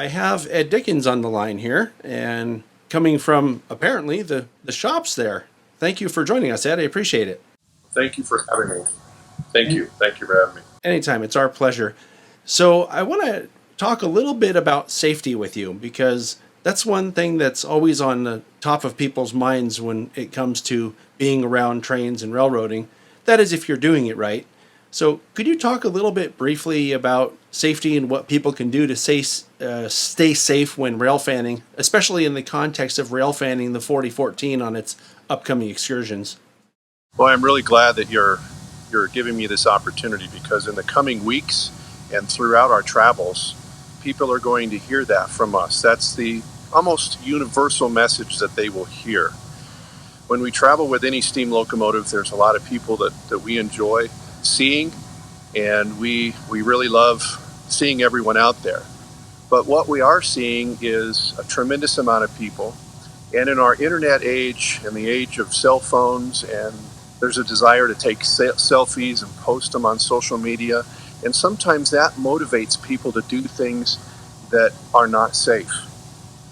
I have Ed Dickens on the line here, and coming from apparently the shops there. Thank you for joining us, Ed. I appreciate it. Thank you for having me. Thank you. Thank you for having me. Anytime, it's our pleasure. So, I want to talk a little bit about safety with you because that's one thing that's always on the top of people's minds when it comes to being around trains and railroading. That is, if you're doing it right. So, could you talk a little bit briefly about safety and what people can do to stay safe when rail fanning, especially in the context of rail fanning the 4014 on its upcoming excursions? Well, I'm really glad that you're giving me this opportunity because in the coming weeks and throughout our travels, people are going to hear that from us. That's the almost universal message that they will hear. When we travel with any steam locomotive, there's a lot of people that we enjoy seeing, and we really love seeing everyone out there. But what we are seeing is a tremendous amount of people. And in our internet age and the age of cell phones, and there's a desire to take selfies and post them on social media. And sometimes that motivates people to do things that are not safe.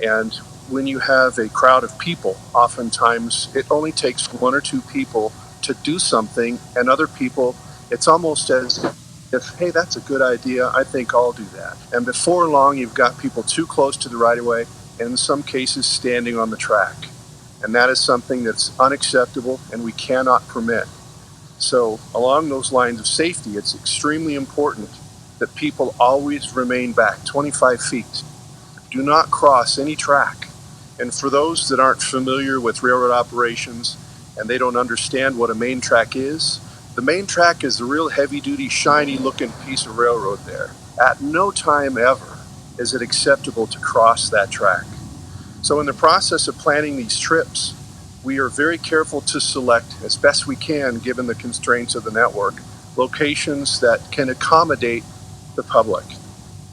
And when you have a crowd of people, oftentimes it only takes one or two people to do something, and other people, it's almost as if, hey, that's a good idea, I think I'll do that. And before long, you've got people too close to the right-of-way, and in some cases standing on the track. And that is something that's unacceptable and we cannot permit. So along those lines of safety, it's extremely important that people always remain back 25 feet. Do not cross any track. And for those that aren't familiar with railroad operations and they don't understand what a main track is, the main track is a real heavy-duty, shiny-looking piece of railroad there. At no time ever is it acceptable to cross that track. So in the process of planning these trips, we are very careful to select, as best we can, given the constraints of the network, locations that can accommodate the public,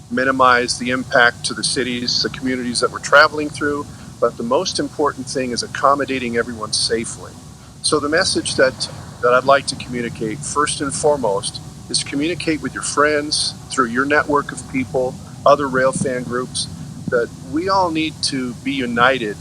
minimize the impact to the cities, the communities that we're traveling through, but the most important thing is accommodating everyone safely. So the message that I'd like to communicate, first and foremost, is communicate with your friends, through your network of people, other rail fan groups, that we all need to be united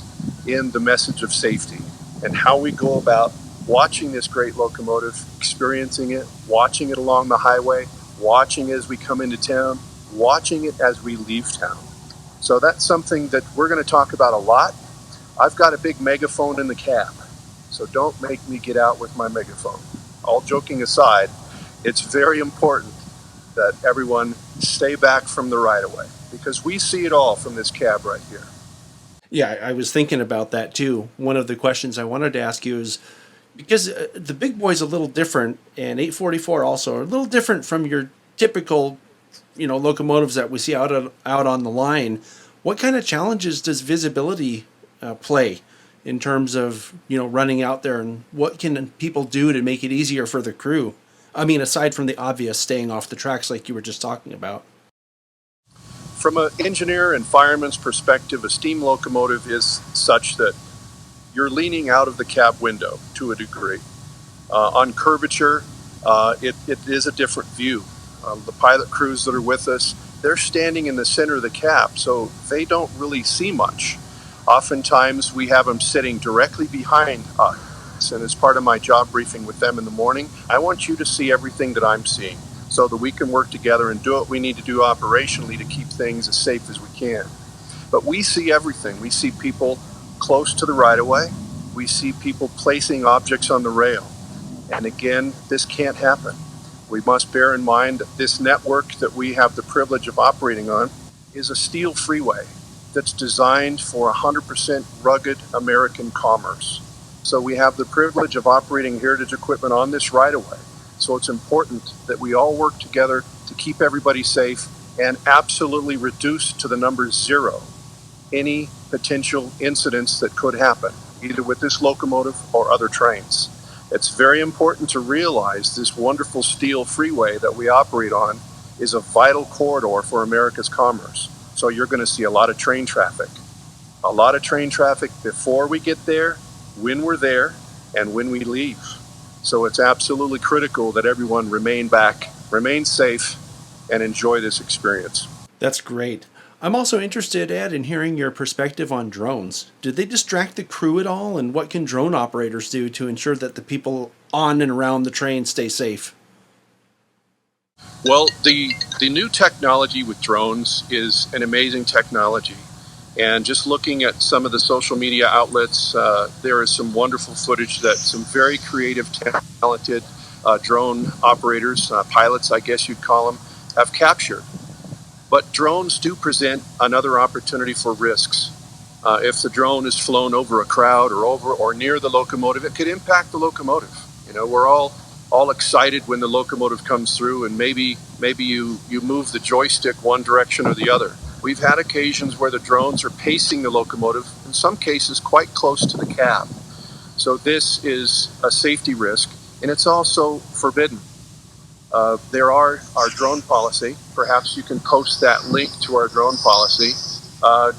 in the message of safety and how we go about watching this great locomotive, experiencing it, watching it along the highway, watching it as we come into town, watching it as we leave town. So that's something that we're going to talk about a lot. I've got a big megaphone in the cab, so don't make me get out with my megaphone. All joking aside, it's very important that everyone stay back from the right-of-way because we see it all from this cab right here. Yeah, I was thinking about that too. One of the questions I wanted to ask you is because the big boy's a little different, and 844 also are a little different from your typical, locomotives that we see out on the line. What kind of challenges does visibility play in terms of running out there, and what can people do to make it easier for the crew? I mean, aside from the obvious staying off the tracks like you were just talking about. From an engineer and fireman's perspective, a steam locomotive is such that you're leaning out of the cab window to a degree. On curvature, it is a different view. The pilot crews that are with us, they're standing in the center of the cab, so they don't really see much. Oftentimes, we have them sitting directly behind us, and as part of my job briefing with them in the morning, I want you to see everything that I'm seeing so that we can work together and do what we need to do operationally to keep things as safe as we can. But we see everything. We see people close to the right-of-way. We see people placing objects on the rail. And again, this can't happen. We must bear in mind that this network that we have the privilege of operating on is a steel freeway that's designed for 100% rugged American commerce. So we have the privilege of operating heritage equipment on this right-of-way. So it's important that we all work together to keep everybody safe and absolutely reduce to the number 0 any potential incidents that could happen, either with this locomotive or other trains. It's very important to realize this wonderful steel freeway that we operate on is a vital corridor for America's commerce. So you're going to see a lot of train traffic. A lot of train traffic before we get there, when we're there, and when we leave. So it's absolutely critical that everyone remain back, remain safe, and enjoy this experience. That's great. I'm also interested, Ed, in hearing your perspective on drones. Do they distract the crew at all, and what can drone operators do to ensure that the people on and around the train stay safe? Well, the new technology with drones is an amazing technology. And just looking at some of the social media outlets, there is some wonderful footage that some very creative, talented drone operators, pilots, I guess you'd call them, have captured. But drones do present another opportunity for risks. If the drone is flown over a crowd or over or near the locomotive, it could impact the locomotive. You know, we're all excited when the locomotive comes through, and maybe you move the joystick one direction or the other. We've had occasions where the drones are pacing the locomotive, in some cases quite close to the cab. So this is a safety risk, and it's also forbidden. There are our drone policy. Perhaps you can post that link to our drone policy.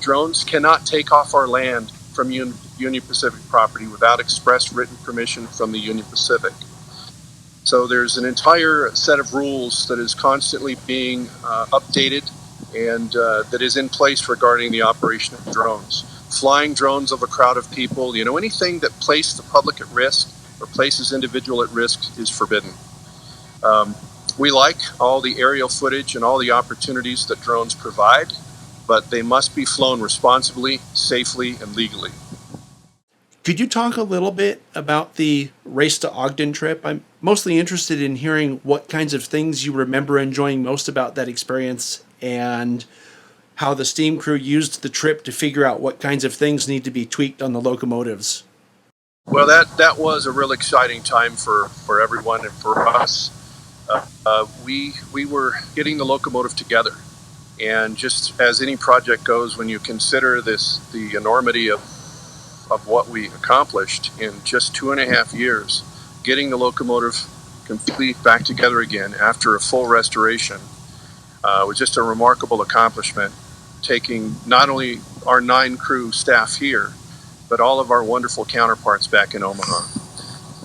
Drones cannot take off our land from Union Pacific property without express written permission from the Union Pacific. So there's an entire set of rules that is constantly being updated and that is in place regarding the operation of drones. Flying drones of a crowd of people, you know, anything that places the public at risk or places individual at risk is forbidden. We like all the aerial footage and all the opportunities that drones provide, but they must be flown responsibly, safely, and legally. Could you talk a little bit about the Race to Ogden trip? I'm mostly interested in hearing what kinds of things you remember enjoying most about that experience and how the steam crew used the trip to figure out what kinds of things need to be tweaked on the locomotives. Well, that was a real exciting time for everyone and for us. We were getting the locomotive together, and just as any project goes, when you consider the enormity of what we accomplished in just 2.5 years, getting the locomotive completely back together again after a full restoration was just a remarkable accomplishment, taking not only our 9 crew staff here, but all of our wonderful counterparts back in Omaha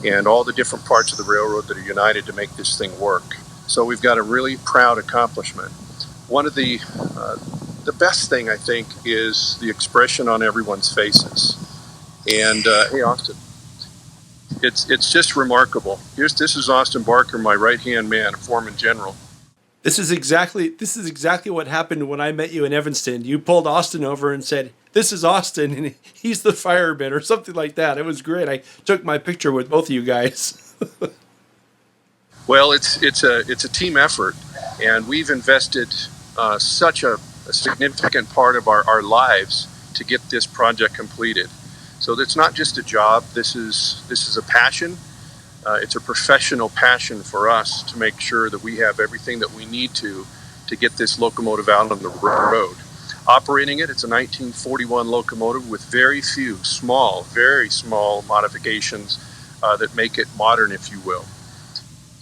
and all the different parts of the railroad that are united to make this thing work. So we've got a really proud accomplishment. One of the best thing, I think, is the expression on everyone's faces. And hey, Austin, it's just remarkable. This is Austin Barker, my right-hand man, foreman general. This is exactly what happened when I met you in Evanston. You pulled Austin over and said, "This is Austin, and he's the fireman," or something like that. It was great. I took my picture with both of you guys. Well, it's a team effort, and we've invested such a significant part of our lives to get this project completed. So it's not just a job. This is a passion. It's a professional passion for us to make sure that we have everything that we need to get this locomotive out on the road. Operating it, it's a 1941 locomotive with very few very small modifications that make it modern, if you will.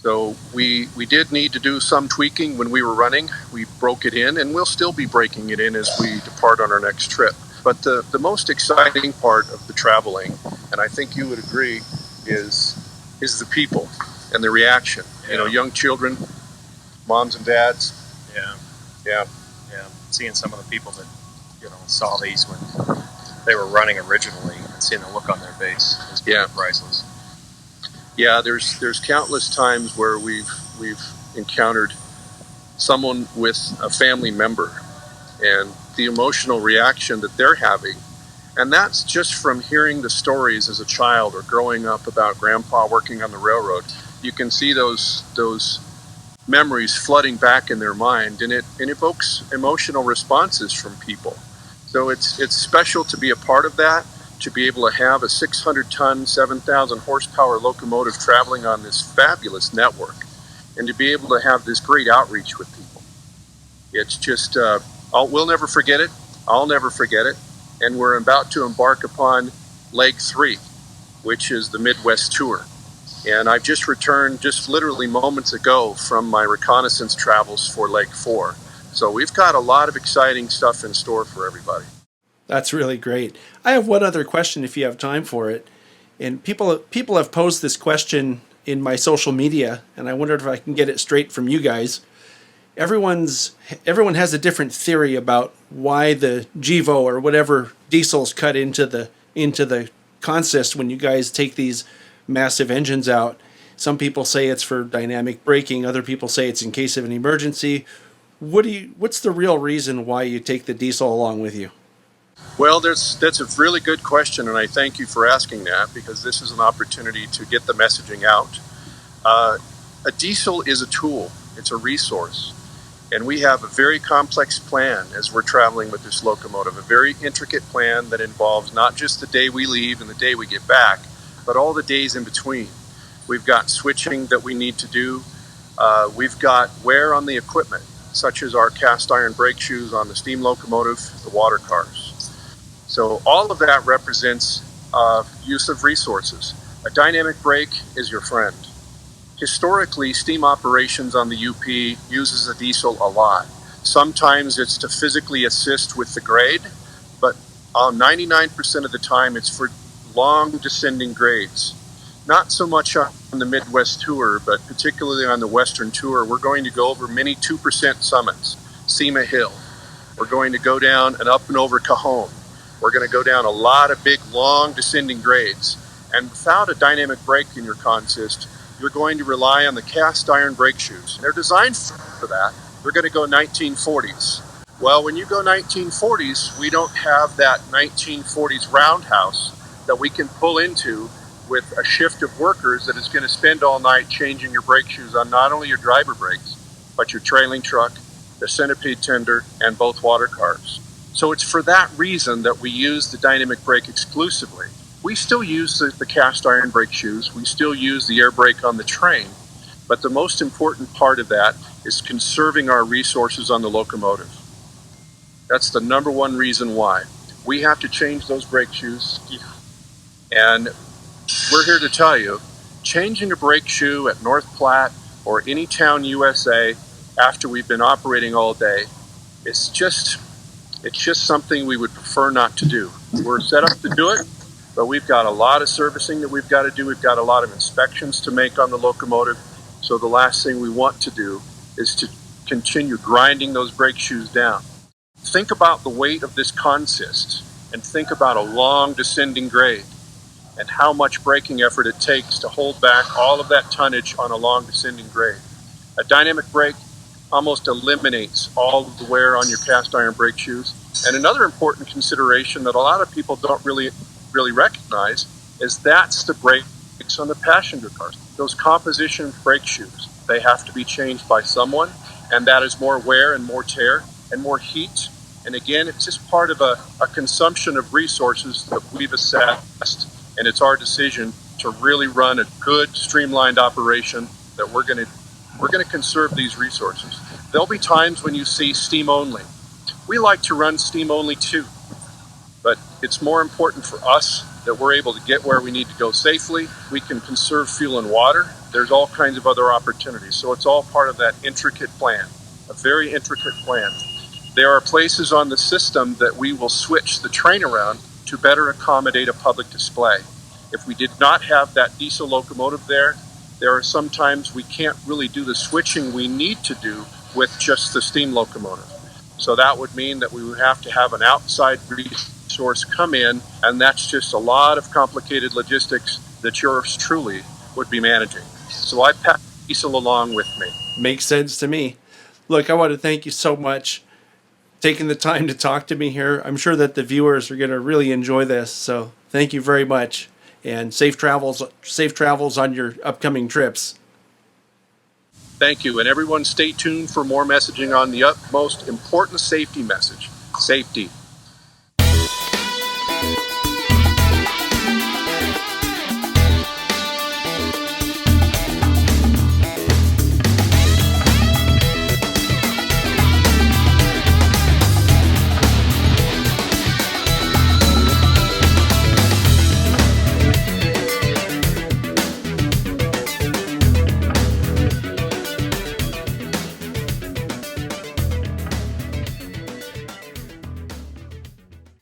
So we did need to do some tweaking when we were running. We broke it in, and we'll still be breaking it in as we depart on our next trip. But the most exciting part of the traveling, and I think you would agree, is the people and the reaction. Yeah. You know, young children, moms and dads. Yeah. Yeah. Yeah. Seeing some of the people that, saw these when they were running originally and seeing the look on their face is priceless. Yeah, there's countless times where we've encountered someone with a family member and the emotional reaction that they're having. And that's just from hearing the stories as a child or growing up about grandpa working on the railroad. You can see those memories flooding back in their mind, and it evokes emotional responses from people. So it's special to be a part of that, to be able to have a 600-ton, 7,000 horsepower locomotive traveling on this fabulous network, and to be able to have this great outreach with people. It's just, we'll never forget it. I'll never forget it. And we're about to embark upon Leg 3, which is the Midwest Tour. And I've just returned just literally moments ago from my reconnaissance travels for Leg 4. So we've got a lot of exciting stuff in store for everybody. That's really great. I have one other question if you have time for it. And people have posed this question in my social media, and I wondered if I can get it straight from you guys. everyone has a different theory about why the GEVO or whatever diesel's cut into the consist when you guys take these massive engines out. Some people say it's for dynamic braking. Other people say it's in case of an emergency. What's the real reason why you take the diesel along with you? Well, that's a really good question, and I thank you for asking that, because this is an opportunity to get the messaging out. A diesel is a tool. It's a resource. And we have a very complex plan as we're traveling with this locomotive, a very intricate plan that involves not just the day we leave and the day we get back, but all the days in between. We've got switching that we need to do. We've got wear on the equipment, such as our cast iron brake shoes on the steam locomotive, the water cars. So all of that represents use of resources. A dynamic brake is your friend. Historically, steam operations on the UP uses a diesel a lot. Sometimes it's to physically assist with the grade, but 99% of the time it's for long descending grades. Not so much on the Midwest Tour, but particularly on the Western Tour, we're going to go over many 2% summits, Sema Hill. We're going to go down and up and over Cajon. We're going to go down a lot of big, long descending grades. And without a dynamic brake in your consist, you're going to rely on the cast iron brake shoes. They're designed for that. They're going to go 1940s. Well, when you go 1940s, we don't have that 1940s roundhouse that we can pull into with a shift of workers that is going to spend all night changing your brake shoes on not only your driver brakes, but your trailing truck, the centipede tender, and both water cars. So it's for that reason that we use the dynamic brake exclusively. We still use the cast iron brake shoes. We still use the air brake on the train. But the most important part of that is conserving our resources on the locomotive. That's the number one reason why. We have to change those brake shoes. And we're here to tell you, changing a brake shoe at North Platte or any town USA after we've been operating all day, it's just something we would prefer not to do. We're set up to do it, but we've got a lot of servicing that we've got to do. We've got a lot of inspections to make on the locomotive. So the last thing we want to do is to continue grinding those brake shoes down. Think about the weight of this consist and think about a long descending grade and how much braking effort it takes to hold back all of that tonnage on a long descending grade. A dynamic brake almost eliminates all of the wear on your cast iron brake shoes. And another important consideration that a lot of people don't really recognize is that's the brakes on the passenger cars. Those composition brake shoes, they have to be changed by someone, and that is more wear and more tear and more heat. And again, it's just part of a consumption of resources that we've assessed, and it's our decision to really run a good, streamlined operation that we're going to conserve these resources. There'll be times when you see steam only. We like to run steam only too, but it's more important for us that we're able to get where we need to go safely. We can conserve fuel and water. There's all kinds of other opportunities. So it's all part of that intricate plan, a very intricate plan. There are places on the system that we will switch the train around to better accommodate a public display. If we did not have that diesel locomotive there are some times we can't really do the switching we need to do with just the steam locomotive. So that would mean that we would have to have an outside resource come in, and that's just a lot of complicated logistics that yours truly would be managing. So I pack diesel along with me. Makes sense to me. Look, I want to thank you so much taking the time to talk to me here. I'm sure that the viewers are going to really enjoy this. So thank you very much, and safe travels on your upcoming trips. Thank you. And everyone stay tuned for more messaging on the utmost important safety message. Safety.